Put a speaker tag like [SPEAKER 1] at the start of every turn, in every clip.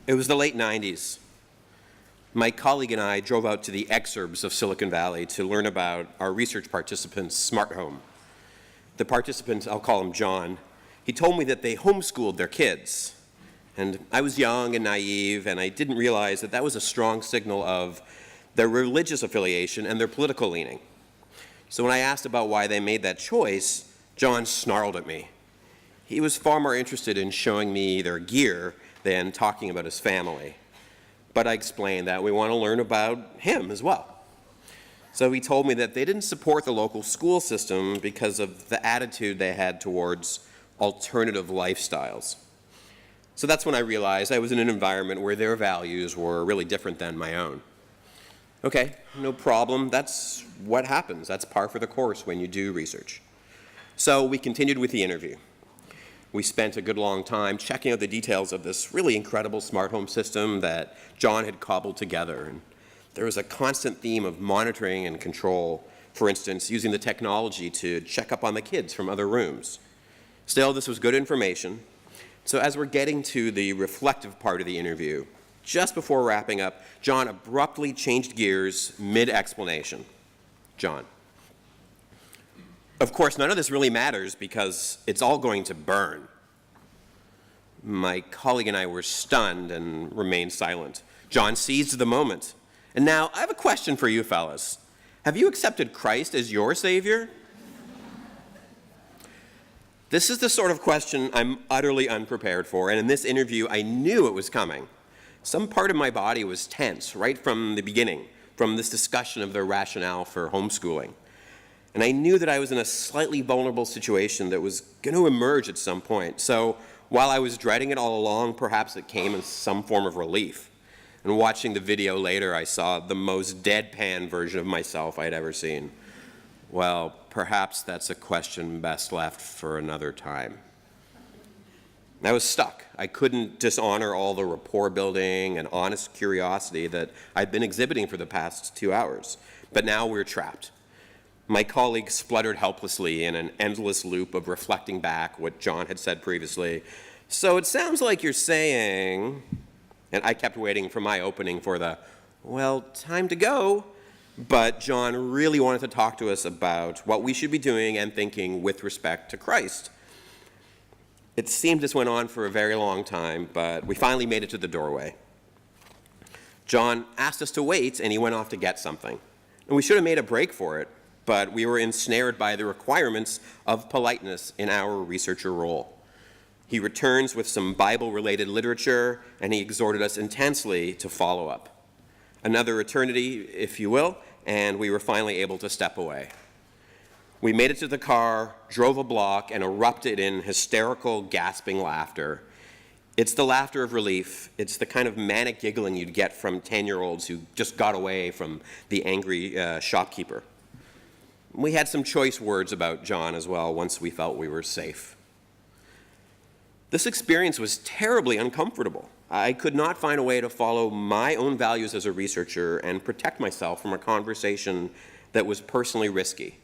[SPEAKER 1] It was the late 90s. My colleague and I drove out to the exurbs of Silicon Valley to learn about our research participant's smart home. The participant, I'll call him John, he told me that they homeschooled their kids. And I was young and naive, and I didn't realize that that was a strong signal of their religious affiliation and their political leaning. So when I asked about why they made that choice, John snarled at me. He was far more interested in showing me their gear than talking about his family. But I explained that we want to learn about him as well. So he told me that they didn't support the local school system because of the attitude they had towards alternative lifestyles. So that's when I realized I was in an environment where their values were really different than my own. Okay, no problem. That's what happens. That's par for the course when you do research. So we continued with the interview. We spent a good long time checking out the details of this really incredible smart home system that John had cobbled together. And there was a constant theme of monitoring and control, for instance, using the technology to check up on the kids from other rooms. Still, this was good information. So as we're getting to the reflective part of the interview, just before wrapping up, John abruptly changed gears mid-explanation. John. Of course, none of this really matters because it's all going to burn. My colleague and I were stunned and remained silent. John seized the moment. And now, I have a question for you fellas. Have you accepted Christ as your Savior? This is the sort of question I'm utterly unprepared for, and in this interview, I knew it was coming. Some part of my body was tense right from the beginning, from this discussion of their rationale for homeschooling. And I knew that I was in a slightly vulnerable situation that was going to emerge at some point. So while I was dreading it all along, perhaps it came as some form of relief. And watching the video later, I saw the most deadpan version of myself I'd ever seen. Well, perhaps that's a question best left for another time. I was stuck. I couldn't dishonor all the rapport building and honest curiosity that I'd been exhibiting for the past 2 hours. But now we're trapped. My colleague spluttered helplessly in an endless loop of reflecting back what John had said previously. So it sounds like you're saying, and I kept waiting for my opening for the, well, time to go. But John really wanted to talk to us about what we should be doing and thinking with respect to Christ. It seemed this went on for a very long time, but we finally made it to the doorway. John asked us to wait, and he went off to get something. And we should have made a break for it, but we were ensnared by the requirements of politeness in our researcher role. He returns with some Bible-related literature, and he exhorted us intensely to follow up. Another eternity, if you will, and we were finally able to step away. We made it to the car, drove a block, and erupted in hysterical, gasping laughter. It's the laughter of relief. It's the kind of manic giggling you'd get from 10-year-olds who just got away from the angry shopkeeper. We had some choice words about John as well once we felt we were safe. This experience was terribly uncomfortable. I could not find a way to follow my own values as a researcher and protect myself from a conversation that was personally risky.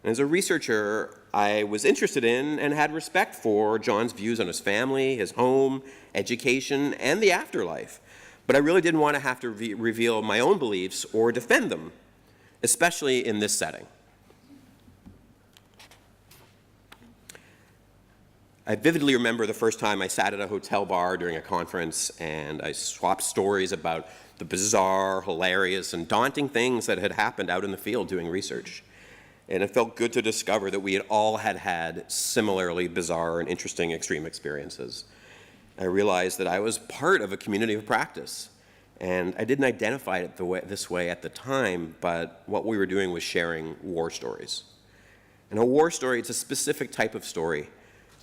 [SPEAKER 1] And as a researcher, I was interested in and had respect for John's views on his family, his home, education, and the afterlife. But I really didn't want to have to reveal my own beliefs or defend them, especially in this setting. I vividly remember the first time I sat at a hotel bar during a conference and I swapped stories about the bizarre, hilarious, and daunting things that had happened out in the field doing research. And it felt good to discover that we had all had similarly bizarre and interesting extreme experiences. I realized that I was part of a community of practice. And I didn't identify it this way at the time, but what we were doing was sharing war stories. And a war story, it's a specific type of story.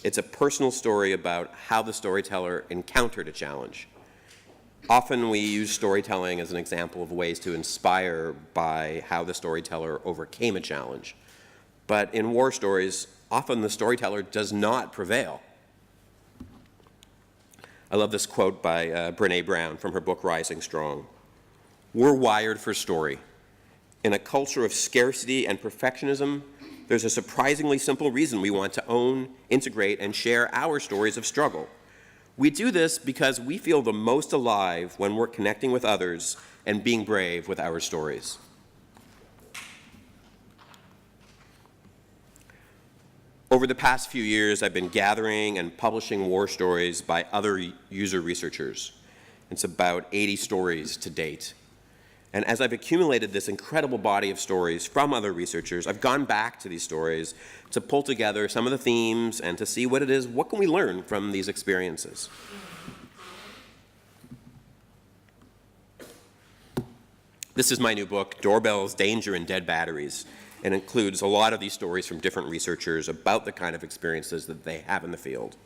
[SPEAKER 1] It's a personal story about how the storyteller encountered a challenge. Often we use storytelling as an example of ways to inspire by how the storyteller overcame a challenge. But in war stories, often the storyteller does not prevail. I love this quote by Brené Brown from her book, Rising Strong. We're wired for story. In a culture of scarcity and perfectionism, there's a surprisingly simple reason we want to own, integrate, and share our stories of struggle. We do this because we feel the most alive when we're connecting with others and being brave with our stories. Over the past few years, I've been gathering and publishing war stories by other user researchers. It's about 80 stories to date. And as I've accumulated this incredible body of stories from other researchers, I've gone back to these stories to pull together some of the themes and to see what it is, what can we learn from these experiences. This is my new book, Doorbells, Danger, and Dead Batteries. It includes a lot of these stories from different researchers about the kind of experiences that they have in the field.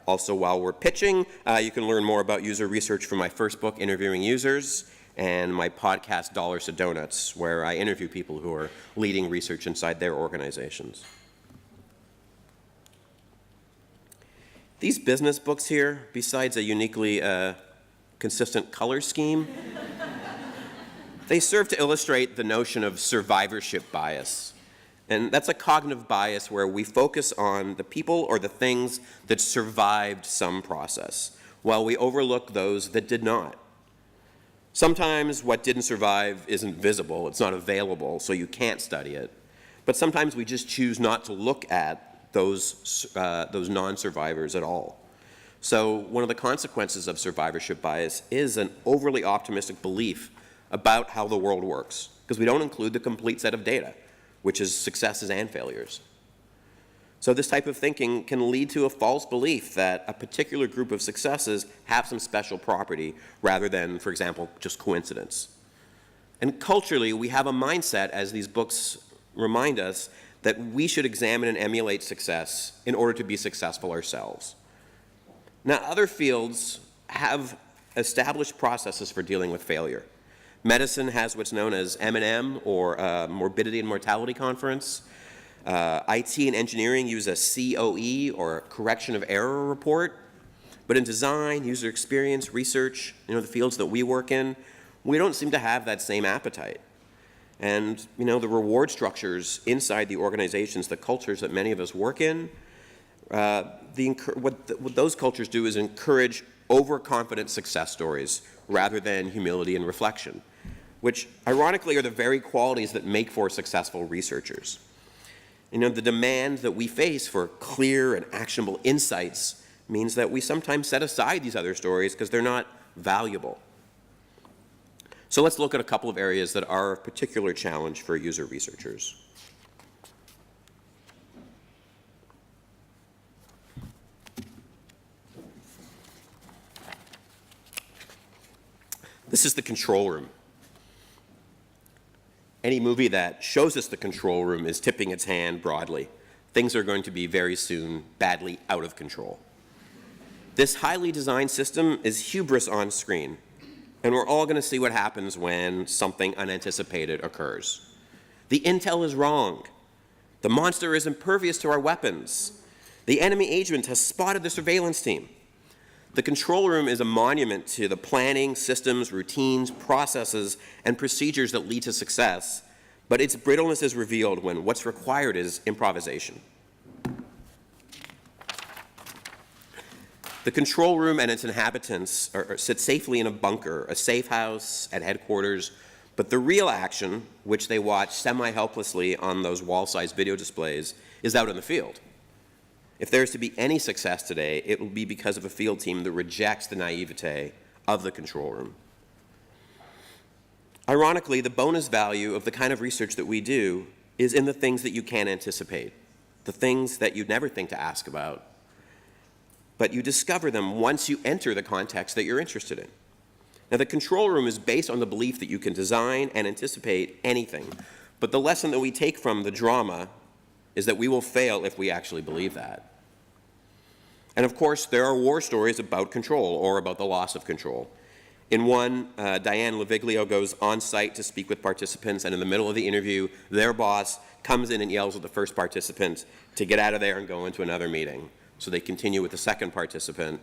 [SPEAKER 1] Also, while we're pitching, you can learn more about user research from my first book, Interviewing Users, and my podcast, Dollars to Donuts, where I interview people who are leading research inside their organizations. These business books here, besides a uniquely consistent color scheme, they serve to illustrate the notion of survivorship bias. And that's a cognitive bias where we focus on the people or the things that survived some process, while we overlook those that did not. Sometimes what didn't survive isn't visible, it's not available, so you can't study it. But sometimes we just choose not to look at those non-survivors at all. So one of the consequences of survivorship bias is an overly optimistic belief about how the world works, because we don't include the complete set of data, which is successes and failures. So this type of thinking can lead to a false belief that a particular group of successes have some special property rather than, for example, just coincidence. And culturally, we have a mindset, as these books remind us, that we should examine and emulate success in order to be successful ourselves. Now, other fields have established processes for dealing with failure. Medicine has what's known as M&M, or Morbidity and Mortality Conference. IT and engineering use a COE, or correction of error report. But in design, user experience, research, the fields that we work in, we don't seem to have that same appetite. And the reward structures inside the organizations, the cultures that many of us work in, what those cultures do is encourage overconfident success stories rather than humility and reflection, which ironically are the very qualities that make for successful researchers. The demand that we face for clear and actionable insights means that we sometimes set aside these other stories because they're not valuable. So let's look at a couple of areas that are a particular challenge for user researchers. This is the control room. Any movie that shows us the control room is tipping its hand broadly. Things are going to be very soon badly out of control. This highly designed system is hubris on screen, and we're all going to see what happens when something unanticipated occurs. The intel is wrong. The monster is impervious to our weapons. The enemy agent has spotted the surveillance team. The control room is a monument to the planning, systems, routines, processes, and procedures that lead to success, but its brittleness is revealed when what's required is improvisation. The control room and its inhabitants sit safely in a bunker, a safe house at headquarters, but the real action, which they watch semi-helplessly on those wall-sized video displays, is out in the field. If there's to be any success today, it will be because of a field team that rejects the naivete of the control room. Ironically, the bonus value of the kind of research that we do is in the things that you can't anticipate, the things that you'd never think to ask about, but you discover them once you enter the context that you're interested in. Now, the control room is based on the belief that you can design and anticipate anything, but the lesson that we take from the drama is that we will fail if we actually believe that. And of course, there are war stories about control or about the loss of control. In one, Diane Leviglio goes on site to speak with participants, and in the middle of the interview, their boss comes in and yells at the first participant to get out of there and go into another meeting. So they continue with the second participant,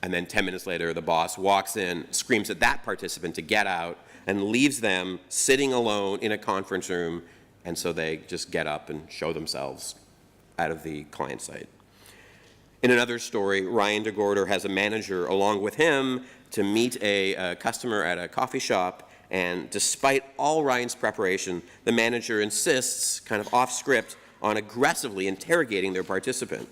[SPEAKER 1] and then 10 minutes later, the boss walks in, screams at that participant to get out, and leaves them sitting alone in a conference room, and so they just get up and show themselves out of the client site. In another story, Ryan DeGorder has a manager along with him to meet a customer at a coffee shop, and despite all Ryan's preparation, the manager insists, kind of off script, on aggressively interrogating their participant.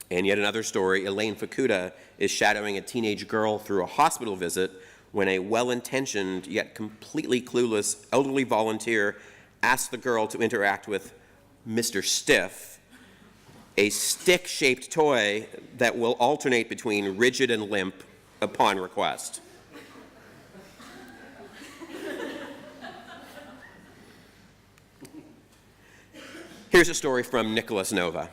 [SPEAKER 1] And yet another story, Elaine Fukuda is shadowing a teenage girl through a hospital visit when a well-intentioned yet completely clueless elderly volunteer asks the girl to interact with Mr. Stiff, a stick-shaped toy that will alternate between rigid and limp upon request. Here's a story from Nicholas Nova.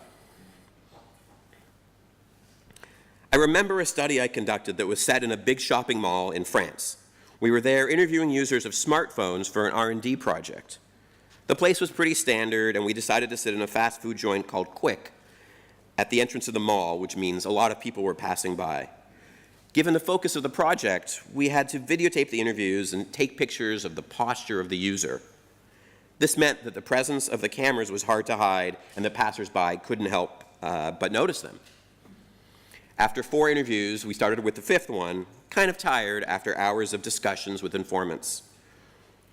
[SPEAKER 1] I remember a study I conducted that was set in a big shopping mall in France. We were there interviewing users of smartphones for an R&D project. The place was pretty standard, and we decided to sit in a fast food joint called Quick at the entrance of the mall, which means a lot of people were passing by. Given the focus of the project, we had to videotape the interviews and take pictures of the posture of the user. This meant that the presence of the cameras was hard to hide, and the passersby couldn't help but notice them. After 4 interviews, we started with the 5th one, kind of tired after hours of discussions with informants.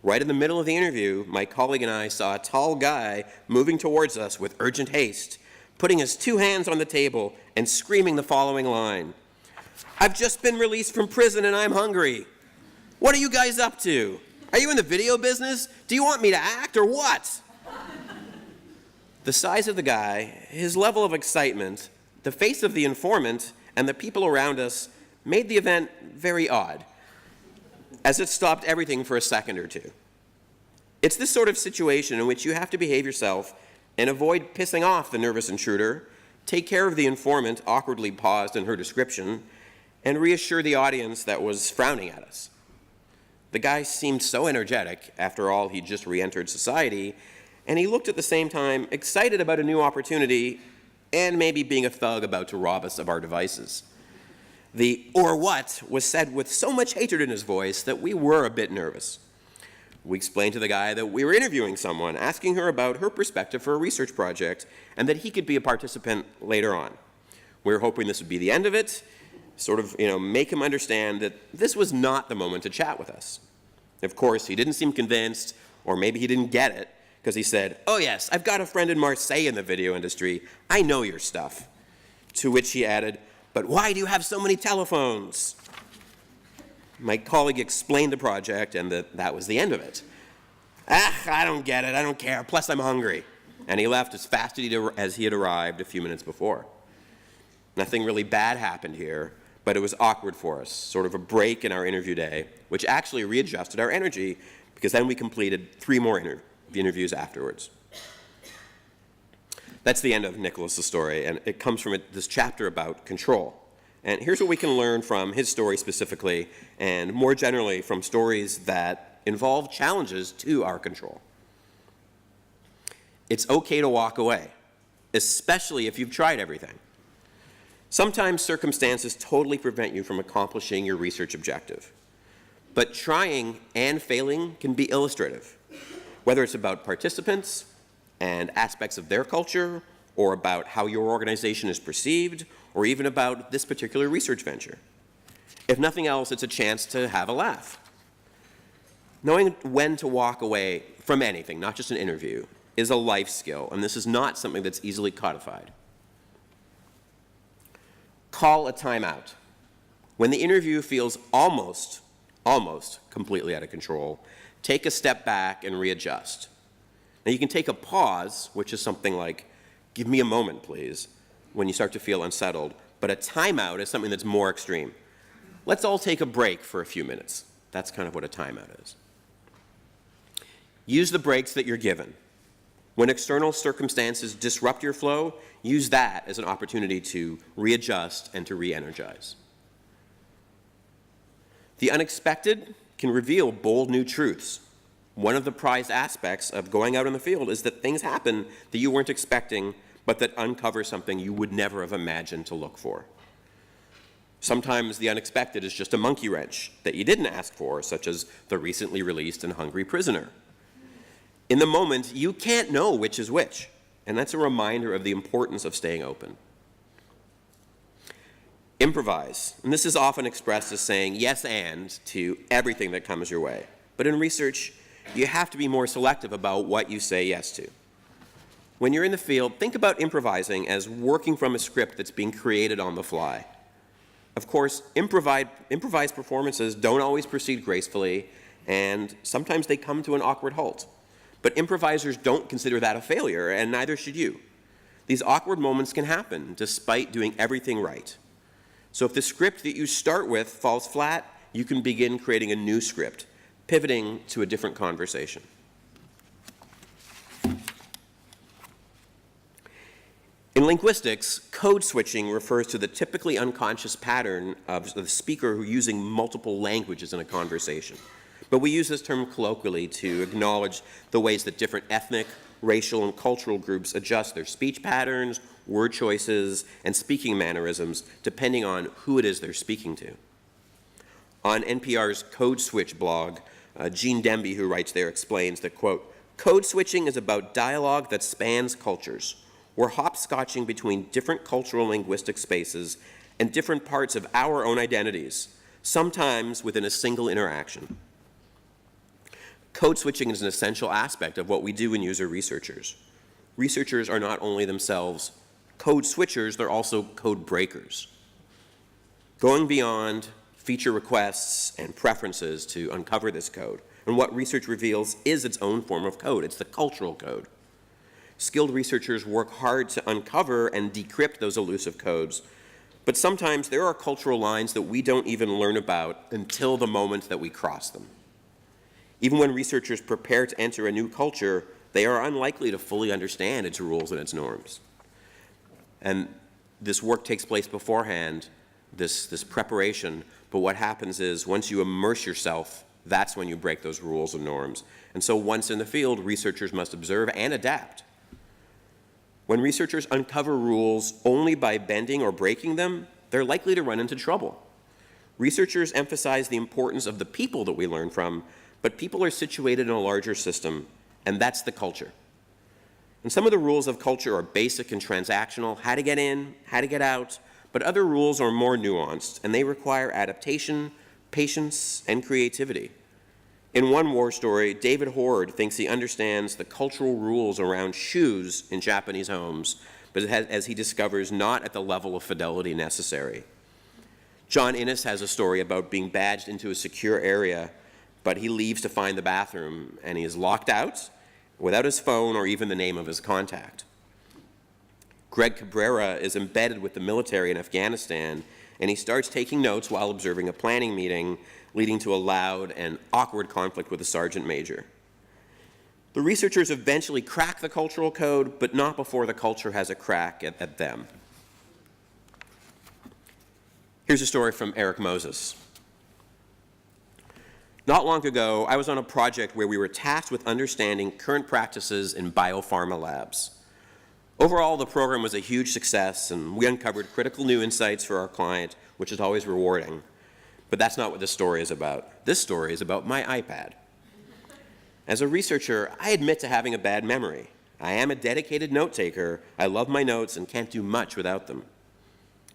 [SPEAKER 1] Right in the middle of the interview, my colleague and I saw a tall guy moving towards us with urgent haste, putting his 2 hands on the table and screaming the following line: "I've just been released from prison and I'm hungry. What are you guys up to? Are you in the video business? Do you want me to act or what?" The size of the guy, his level of excitement, the face of the informant, and the people around us made the event very odd, as it stopped everything for a second or two. It's this sort of situation in which you have to behave yourself and avoid pissing off the nervous intruder, take care of the informant awkwardly paused in her description, and reassure the audience that was frowning at us. The guy seemed so energetic. After all, he'd just re-entered society, and he looked at the same time excited about a new opportunity and maybe being a thug about to rob us of our devices. The "or what" was said with so much hatred in his voice that we were a bit nervous. We explained to the guy that we were interviewing someone, asking her about her perspective for a research project, and that he could be a participant later on. We were hoping this would be the end of it, sort of, make him understand that this was not the moment to chat with us. Of course, he didn't seem convinced, or maybe he didn't get it, because he said, "Oh yes, I've got a friend in Marseille in the video industry. I know your stuff." To which he added, "But why do you have so many telephones?" My colleague explained the project and that was the end of it. I don't get it, I don't care, plus I'm hungry." And he left as fast as he had arrived a few minutes before. Nothing really bad happened here, but it was awkward for us, sort of a break in our interview day, which actually readjusted our energy, because then we completed 3 more interviews afterwards. That's the end of Nicholas's story, and it comes from this chapter about control. And here's what we can learn from his story specifically, and more generally from stories that involve challenges to our control. It's okay to walk away, especially if you've tried everything. Sometimes circumstances totally prevent you from accomplishing your research objective. But trying and failing can be illustrative, whether it's about participants and aspects of their culture, or about how your organization is perceived, or even about this particular research venture. If nothing else, it's a chance to have a laugh. Knowing when to walk away from anything, not just an interview, is a life skill, and this is not something that's easily codified. Call a timeout. When the interview feels almost completely out of control, take a step back and readjust. Now you can take a pause, which is something like, "Give me a moment, please," when you start to feel unsettled, but a timeout is something that's more extreme. Let's all take a break for a few minutes. That's kind of what a timeout is. Use the breaks that you're given. When external circumstances disrupt your flow, use that as an opportunity to readjust and to re-energize. The unexpected can reveal bold new truths. One of the prized aspects of going out in the field is that things happen that you weren't expecting, but that uncover something you would never have imagined to look for. Sometimes the unexpected is just a monkey wrench that you didn't ask for, such as the recently released and hungry prisoner. In the moment, you can't know which is which, and that's a reminder of the importance of staying open. Improvise. And this is often expressed as saying yes and to everything that comes your way. But in research, you have to be more selective about what you say yes to. When you're in the field, think about improvising as working from a script that's being created on the fly. Of course, improvised performances don't always proceed gracefully, and sometimes they come to an awkward halt. But improvisers don't consider that a failure, and neither should you. These awkward moments can happen despite doing everything right. So if the script that you start with falls flat, you can begin creating a new script, pivoting to a different conversation. In linguistics, code switching refers to the typically unconscious pattern of the speaker who using multiple languages in a conversation. But we use this term colloquially to acknowledge the ways that different ethnic, racial, and cultural groups adjust their speech patterns, word choices, and speaking mannerisms depending on who it is they're speaking to. On NPR's Code Switch blog, Gene Demby, who writes there, explains that, quote, "Code switching is about dialogue that spans cultures. We're hopscotching between different cultural linguistic spaces and different parts of our own identities, sometimes within a single interaction." Code switching is an essential aspect of what we do in user researchers. Researchers are not only themselves code switchers, they're also code breakers. Going beyond feature requests and preferences to uncover this code, and what research reveals is its own form of code. It's the cultural code. Skilled researchers work hard to uncover and decrypt those elusive codes, but sometimes there are cultural lines that we don't even learn about until the moment that we cross them. Even when researchers prepare to enter a new culture, they are unlikely to fully understand its rules and its norms. And this work takes place beforehand, this preparation, but what happens is once you immerse yourself, that's when you break those rules and norms. And so once in the field, researchers must observe and adapt. When researchers uncover rules only by bending or breaking them, they're likely to run into trouble. Researchers emphasize the importance of the people that we learn from, but people are situated in a larger system, and that's the culture. And some of the rules of culture are basic and transactional, how to get in, how to get out, but other rules are more nuanced, and they require adaptation, patience, and creativity. In one war story, David Horde thinks he understands the cultural rules around shoes in Japanese homes, but as he discovers, not at the level of fidelity necessary. John Innes has a story about being badged into a secure area, but he leaves to find the bathroom, and he is locked out without his phone or even the name of his contact. Greg Cabrera is embedded with the military in Afghanistan, and he starts taking notes while observing a planning meeting, leading to a loud and awkward conflict with a sergeant major. The researchers eventually crack the cultural code, but not before the culture has a crack at them. Here's a story from Eric Moses. Not long ago, I was on a project where we were tasked with understanding current practices in biopharma labs. Overall, the program was a huge success, and we uncovered critical new insights for our client, which is always rewarding. But that's not what this story is about. This story is about my iPad. As a researcher, I admit to having a bad memory. I am a dedicated note-taker. I love my notes and can't do much without them.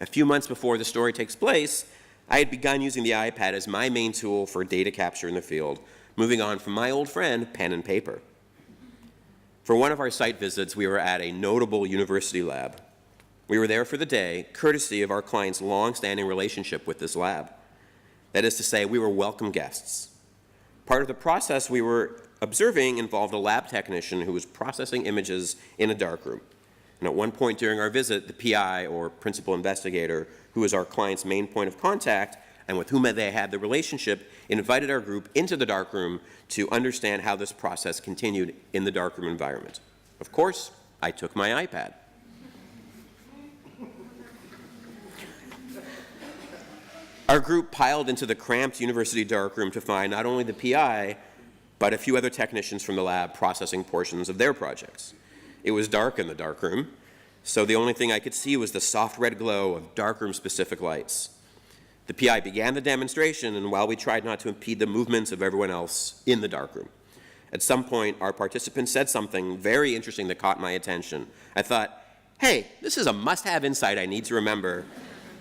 [SPEAKER 1] A few months before the story takes place, I had begun using the iPad as my main tool for data capture in the field, moving on from my old friend, pen and paper. For one of our site visits, we were at a notable university lab. We were there for the day, courtesy of our client's long-standing relationship with this lab. That is to say, we were welcome guests. Part of the process we were observing involved a lab technician who was processing images in a darkroom. And at one point during our visit, the PI, or principal investigator, who is our client's main point of contact and with whom they had the relationship, invited our group into the darkroom to understand how this process continued in the darkroom environment. Of course, I took my iPad. Our group piled into the cramped university darkroom to find not only the PI, but a few other technicians from the lab processing portions of their projects. It was dark in the darkroom, so the only thing I could see was the soft red glow of darkroom-specific lights. The PI began the demonstration, and while we tried not to impede the movements of everyone else in the darkroom, at some point, our participant said something very interesting that caught my attention. I thought, hey, this is a must-have insight I need to remember.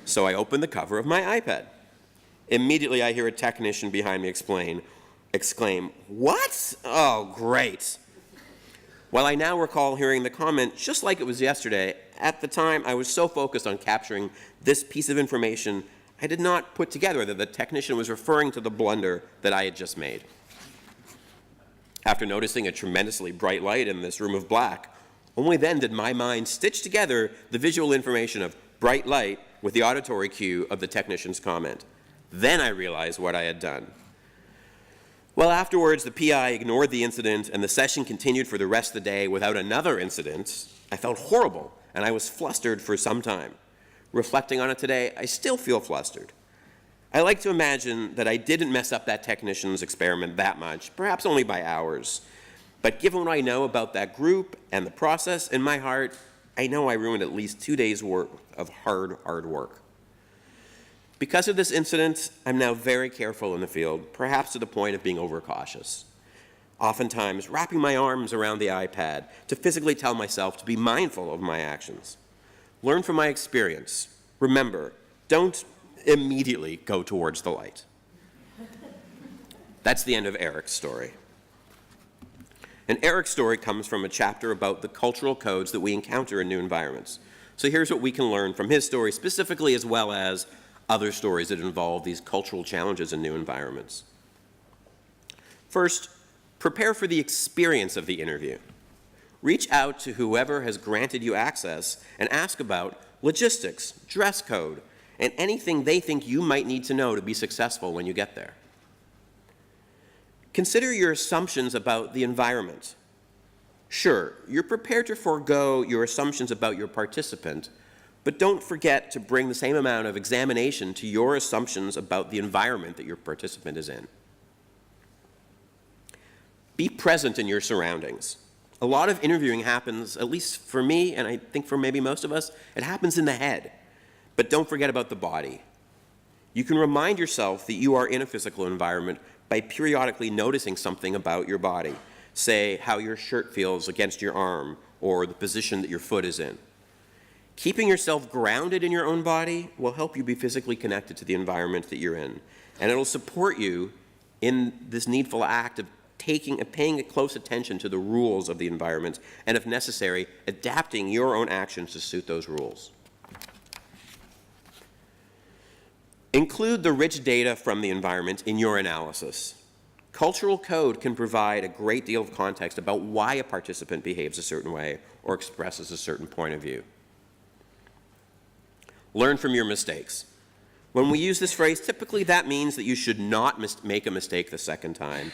[SPEAKER 1] So I open the cover of my iPad. Immediately, I hear a technician behind me exclaim, "What? Oh, great." While I now recall hearing the comment just like it was yesterday, at the time I was so focused on capturing this piece of information, I did not put together that the technician was referring to the blunder that I had just made. After noticing a tremendously bright light in this room of black, only then did my mind stitch together the visual information of bright light with the auditory cue of the technician's comment. Then I realized what I had done. Well, afterwards, the PI ignored the incident, and the session continued for the rest of the day without another incident. I felt horrible, and I was flustered for some time. Reflecting on it today, I still feel flustered. I like to imagine that I didn't mess up that technician's experiment that much, perhaps only by hours. But given what I know about that group and the process, in my heart, I know I ruined at least 2 days' worth of hard work. Because of this incident, I'm now very careful in the field, perhaps to the point of being overcautious. Oftentimes, wrapping my arms around the iPad to physically tell myself to be mindful of my actions. Learn from my experience. Remember, don't immediately go towards the light. That's the end of Eric's story. And Eric's story comes from a chapter about the cultural codes that we encounter in new environments. So here's what we can learn from his story specifically, as well as other stories that involve these cultural challenges in new environments. First, prepare for the experience of the interview. Reach out to whoever has granted you access and ask about logistics, dress code, and anything they think you might need to know to be successful when you get there. Consider your assumptions about the environment. Sure, you're prepared to forego your assumptions about your participant, but don't forget to bring the same amount of examination to your assumptions about the environment that your participant is in. Be present in your surroundings. A lot of interviewing happens, at least for me, and I think for maybe most of us, it happens in the head. But don't forget about the body. You can remind yourself that you are in a physical environment by periodically noticing something about your body. Say how your shirt feels against your arm or the position that your foot is in. Keeping yourself grounded in your own body will help you be physically connected to the environment that you're in. And it'll support you in this needful act of paying close attention to the rules of the environment, and if necessary, adapting your own actions to suit those rules. Include the rich data from the environment in your analysis. Cultural code can provide a great deal of context about why a participant behaves a certain way or expresses a certain point of view. Learn from your mistakes. When we use this phrase, typically that means that you should not make a mistake the second time.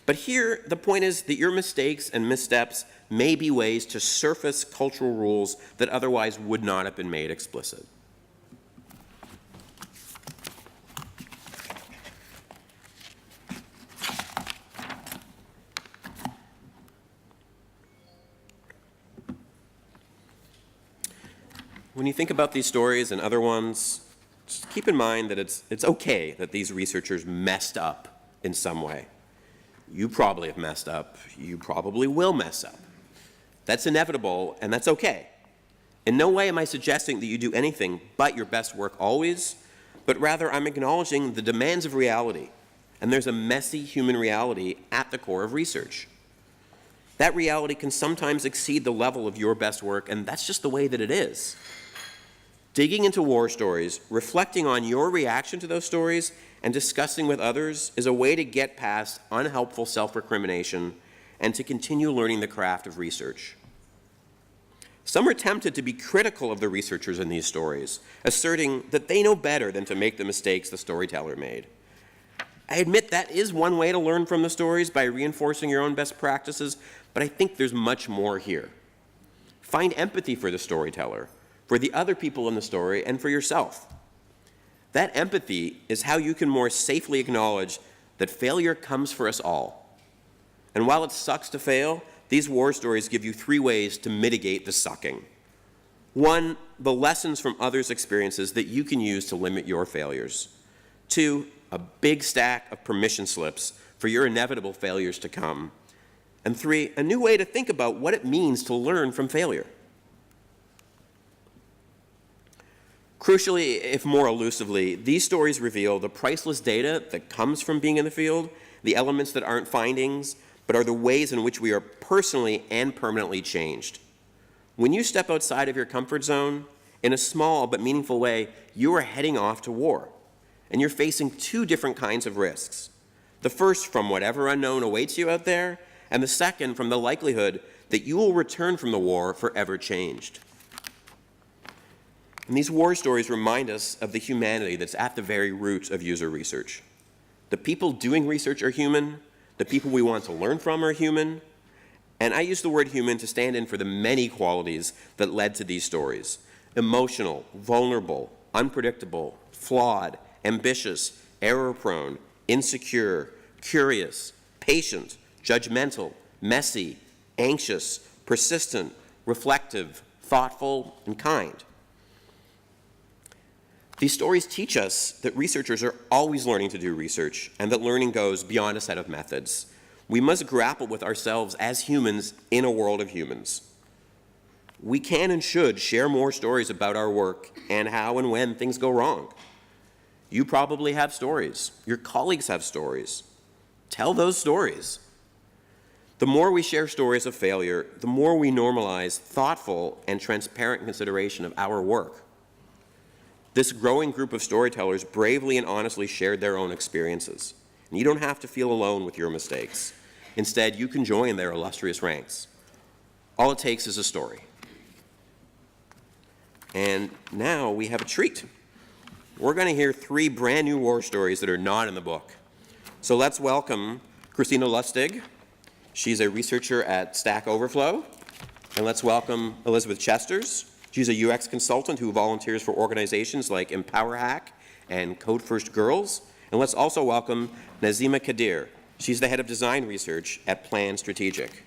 [SPEAKER 1] But here, the point is that your mistakes and missteps may be ways to surface cultural rules that otherwise would not have been made explicit. When you think about these stories and other ones, just keep in mind that it's okay that these researchers messed up in some way. You probably have messed up. You probably will mess up. That's inevitable, and that's okay. In no way am I suggesting that you do anything but your best work always, but rather I'm acknowledging the demands of reality, and there's a messy human reality at the core of research. That reality can sometimes exceed the level of your best work, and that's just the way that it is. Digging into war stories, reflecting on your reaction to those stories, and discussing with others is a way to get past unhelpful self-recrimination and to continue learning the craft of research. Some are tempted to be critical of the researchers in these stories, asserting that they know better than to make the mistakes the storyteller made. I admit that is one way to learn from the stories, by reinforcing your own best practices, but I think there's much more here. Find empathy for the storyteller, for the other people in the story, and for yourself. That empathy is how you can more safely acknowledge that failure comes for us all. And while it sucks to fail, these war stories give you 3 ways to mitigate the sucking. 1, the lessons from others' experiences that you can use to limit your failures. 2, a big stack of permission slips for your inevitable failures to come. And 3, a new way to think about what it means to learn from failure. Crucially, if more elusively, these stories reveal the priceless data that comes from being in the field, the elements that aren't findings, but are the ways in which we are personally and permanently changed. When you step outside of your comfort zone, in a small but meaningful way, you are heading off to war. And you're facing two different kinds of risks. The first from whatever unknown awaits you out there, and the second from the likelihood that you will return from the war forever changed. And these war stories remind us of the humanity that's at the very root of user research. The people doing research are human, the people we want to learn from are human, and I use the word human to stand in for the many qualities that led to these stories. Emotional, vulnerable, unpredictable, flawed, ambitious, error-prone, insecure, curious, patient, judgmental, messy, anxious, persistent, reflective, thoughtful, and kind. These stories teach us that researchers are always learning to do research, and that learning goes beyond a set of methods. We must grapple with ourselves as humans in a world of humans. We can and should share more stories about our work and how and when things go wrong. You probably have stories. Your colleagues have stories. Tell those stories. The more we share stories of failure, the more we normalize thoughtful and transparent consideration of our work. This growing group of storytellers bravely and honestly shared their own experiences. And you don't have to feel alone with your mistakes. Instead, you can join their illustrious ranks. All it takes is a story. And now we have a treat. We're going to hear 3 brand new war stories that are not in the book. So let's welcome Christina Lustig. She's a researcher at Stack Overflow. And let's welcome Elizabeth Chesters. She's a UX consultant who volunteers for organizations like EmpowerHack and Code First Girls. And let's also welcome Nazima Kadir. She's the head of design research at Plan Strategic.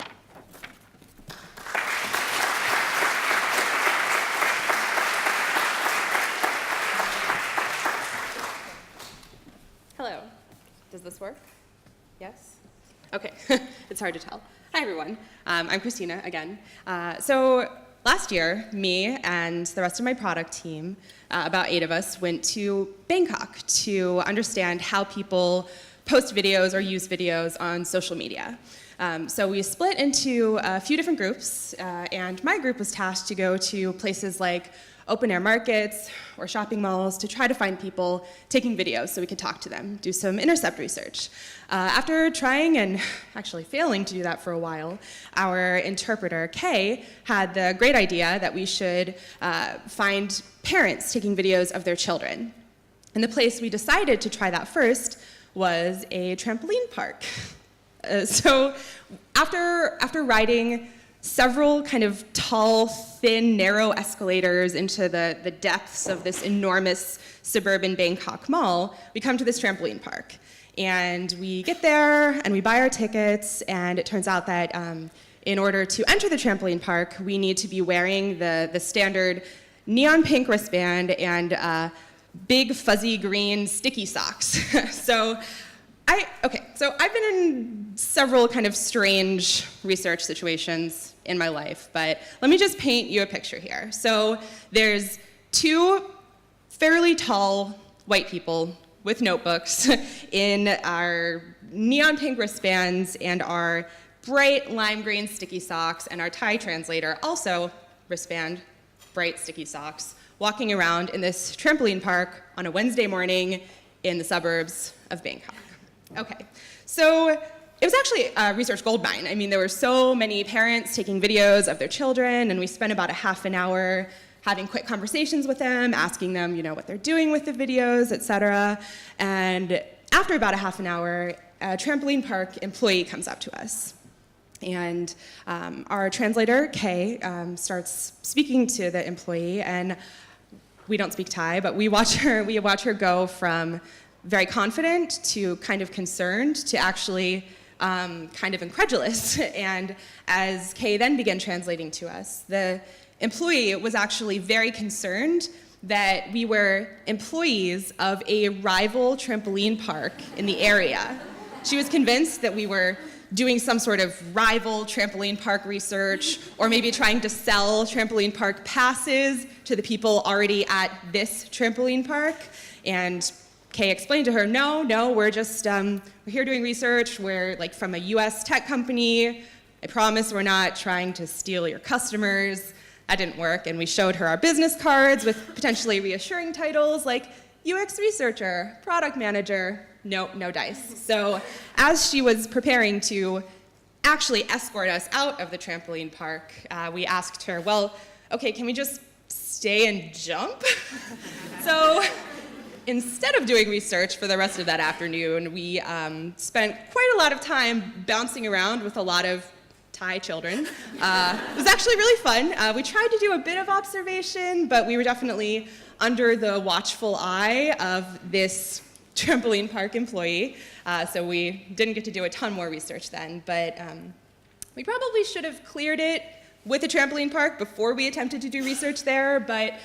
[SPEAKER 2] Hello. Does this work? Yes? Okay. It's hard to tell. Hi, everyone. I'm Christina again. So last year, me and the rest of my product team, about 8 of us, went to Bangkok to understand how people post videos or use videos on social media. So we split into a few different groups, and my group was tasked to go to places like open-air markets or shopping malls to try to find people taking videos so we could talk to them, do some intercept research. After trying and actually failing to do that for a while, our interpreter, Kay, had the great idea that we should find parents taking videos of their children. And the place we decided to try that first was a trampoline park. So after riding several kind of tall, thin, narrow escalators into the depths of this enormous suburban Bangkok mall, we come to this trampoline park. And we get there, and we buy our tickets, and it turns out that in order to enter the trampoline park, we need to be wearing the standard neon pink wristband and big fuzzy green sticky socks. So I've been in several kind of strange research situations in my life, but let me just paint you a picture here. So there's 2 fairly tall white people with notebooks in our neon pink wristbands and our bright lime green sticky socks and our Thai translator, also wristband, bright sticky socks, walking around in this trampoline park on a Wednesday morning in the suburbs of Bangkok. Okay, so it was actually a research goldmine. I mean, there were so many parents taking videos of their children, and we spent about a half an hour having quick conversations with them, asking them, what they're doing with the videos, et cetera. And after about a half an hour, a trampoline park employee comes up to us. And our translator, Kay, starts speaking to the employee, and we don't speak Thai, but we watch her go from very confident to kind of concerned to actually kind of incredulous. And as Kay then began translating to us, the employee was actually very concerned that we were employees of a rival trampoline park in the area. She was convinced that we were doing some sort of rival trampoline park research, or maybe trying to sell trampoline park passes to the people already at this trampoline park. And Kay explained to her, no, we're just, we're here doing research. We're like from a US tech company. I promise we're not trying to steal your customers. That didn't work, and we showed her our business cards with potentially reassuring titles like UX researcher, product manager. No dice. So as she was preparing to actually escort us out of the trampoline park, we asked her, well, okay, can we just stay and jump? So instead of doing research for the rest of that afternoon, we spent quite a lot of time bouncing around with a lot of Thai children. It was actually really fun. We tried to do a bit of observation, but we were definitely under the watchful eye of this trampoline park employee, so we didn't get to do a ton more research then, but we probably should have cleared it with the trampoline park before we attempted to do research there, but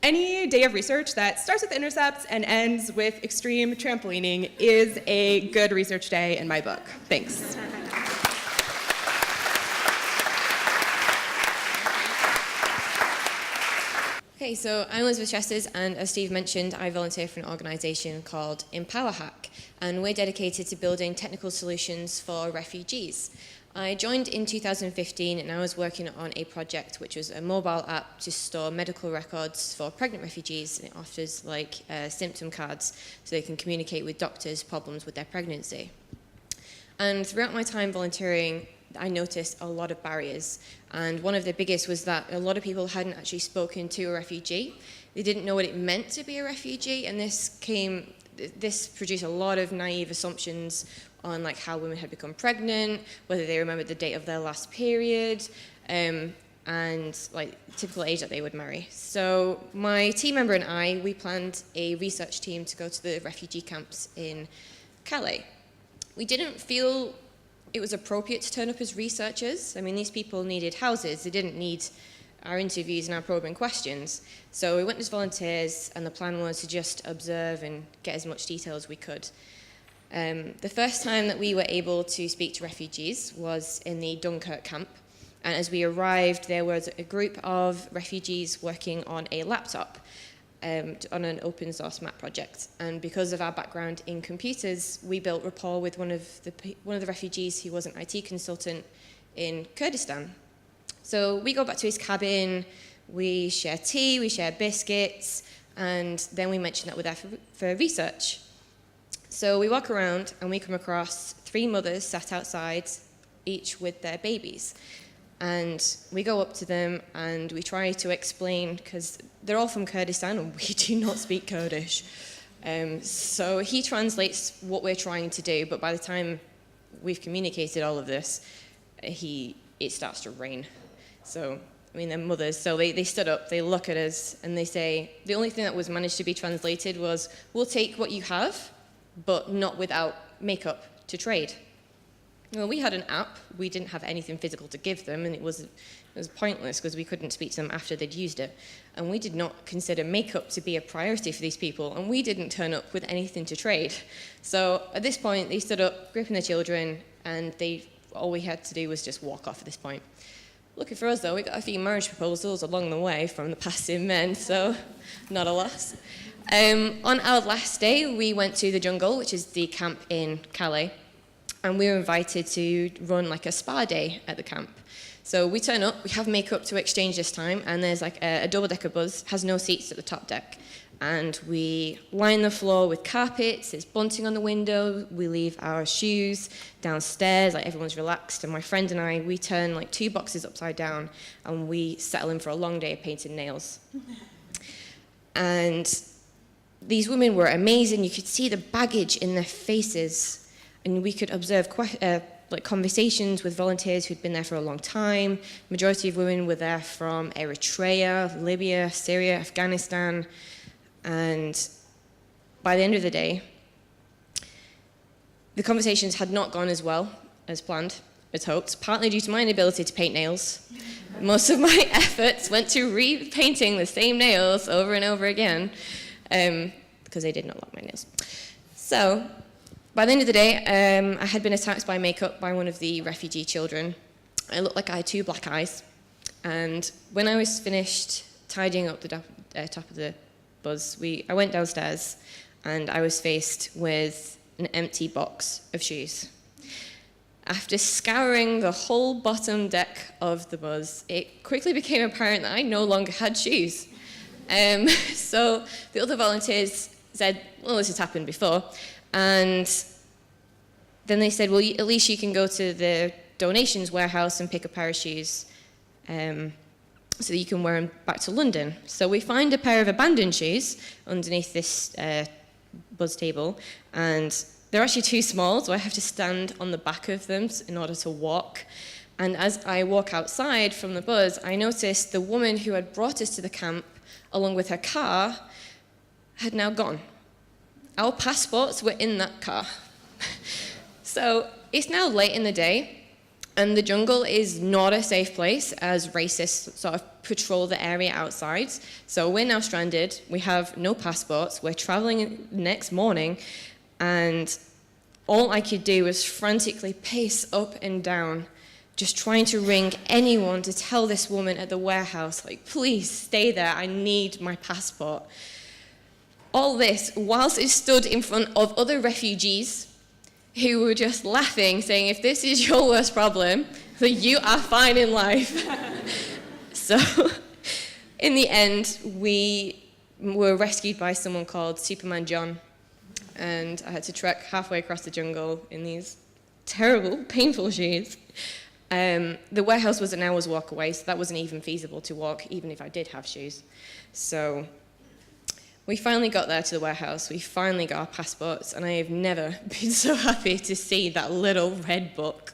[SPEAKER 2] any day of research that starts with intercepts and ends with extreme trampolining is a good research day in my book. Thanks.
[SPEAKER 3] Okay, so I'm Elizabeth Chesters, and as Steve mentioned, I volunteer for an organisation called Empower Hack, and we're dedicated to building technical solutions for refugees. I joined in 2015, and I was working on a project which was a mobile app to store medical records for pregnant refugees, and it offers like symptom cards so they can communicate with doctors problems with their pregnancy. And throughout my time volunteering, I noticed a lot of barriers, and one of the biggest was that a lot of people hadn't actually spoken to a refugee. They didn't know what it meant to be a refugee, and this produced a lot of naive assumptions on like how women had become pregnant, whether they remembered the date of their last period, and like typical age that they would marry. So my team member and I, we planned a research team to go to the refugee camps in Calais. We didn't feel it was appropriate to turn up as researchers. I mean, these people needed houses. They didn't need our interviews and our probing questions. So we went as volunteers, and the plan was to just observe and get as much detail as we could. The first time that we were able to speak to refugees was in the Dunkirk camp. And as we arrived, there was a group of refugees working on a laptop on an open source map project. And because of our background in computers, we built rapport with one of the refugees who was an IT consultant in Kurdistan. So we go back to his cabin, we share tea, we share biscuits, and then we mention that we're there for research. So we walk around and we come across 3 mothers sat outside, each with their babies. And we go up to them and we try to explain, because they're all from Kurdistan and we do not speak Kurdish. So he translates what we're trying to do, but by the time we've communicated all of this, it starts to rain. So, I mean, they're mothers, so they stood up, they look at us, and they say, the only thing that was managed to be translated was, we'll take what you have, but not without makeup to trade. Well, we had an app, we didn't have anything physical to give them, and it was pointless because we couldn't speak to them after they'd used it. And we did not consider makeup to be a priority for these people, and we didn't turn up with anything to trade. So at this point, they stood up, gripping their children, and all we had to do was just walk off at this point. Lucky for us, though, we got a few marriage proposals along the way from the passive men, so not a loss. On our last day, we went to the jungle, which is the camp in Calais, and we were invited to run like a spa day at the camp. So we turn up, we have makeup to exchange this time, and there's like a double-decker bus, has no seats at the top deck. And we line the floor with carpets, there's bunting on the window, we leave our shoes downstairs, like everyone's relaxed, and my friend and I, we turn like 2 boxes upside down, and we settle in for a long day of painting nails. And these women were amazing, you could see the baggage in their faces, and we could observe like conversations with volunteers who'd been there for a long time. Majority of women were there from Eritrea, Libya, Syria, Afghanistan. And by the end of the day, the conversations had not gone as well as planned, as hoped, partly due to my inability to paint nails. Most of my efforts went to repainting the same nails over and over again, because they did not like my nails. So By the end of the day, I had been attacked by makeup by one of the refugee children. I looked like I had 2 black eyes. And when I was finished tidying up the top of the bus, I went downstairs and I was faced with an empty box of shoes. After scouring the whole bottom deck of the bus, it quickly became apparent that I no longer had shoes. So the other volunteers said, well, this has happened before. And then they said, well, at least you can go to the donations warehouse and pick a pair of shoes so that you can wear them back to London. So we find a pair of abandoned shoes underneath this bus table, and they're actually too small, so I have to stand on the back of them in order to walk. And as I walk outside from the bus, I noticed the woman who had brought us to the camp, along with her car, had now gone. Our passports were in that car. So it's now late in the day, and the jungle is not a safe place as racists sort of patrol the area outside. So we're now stranded, we have no passports, we're traveling next morning, and all I could do was frantically pace up and down, just trying to ring anyone to tell this woman at the warehouse, like, please stay there, I need my passport. All this whilst it stood in front of other refugees who were just laughing, saying, if this is your worst problem, then you are fine in life. So in the end, we were rescued by someone called Superman John, and I had to trek halfway across the jungle in these terrible, painful shoes. The warehouse was an hour's walk away, so that wasn't even feasible to walk, even if I did have shoes. So we finally got there to the warehouse, we finally got our passports, and I have never been so happy to see that little red book.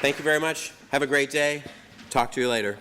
[SPEAKER 1] Thank you very much. Have a great day. Talk to you later.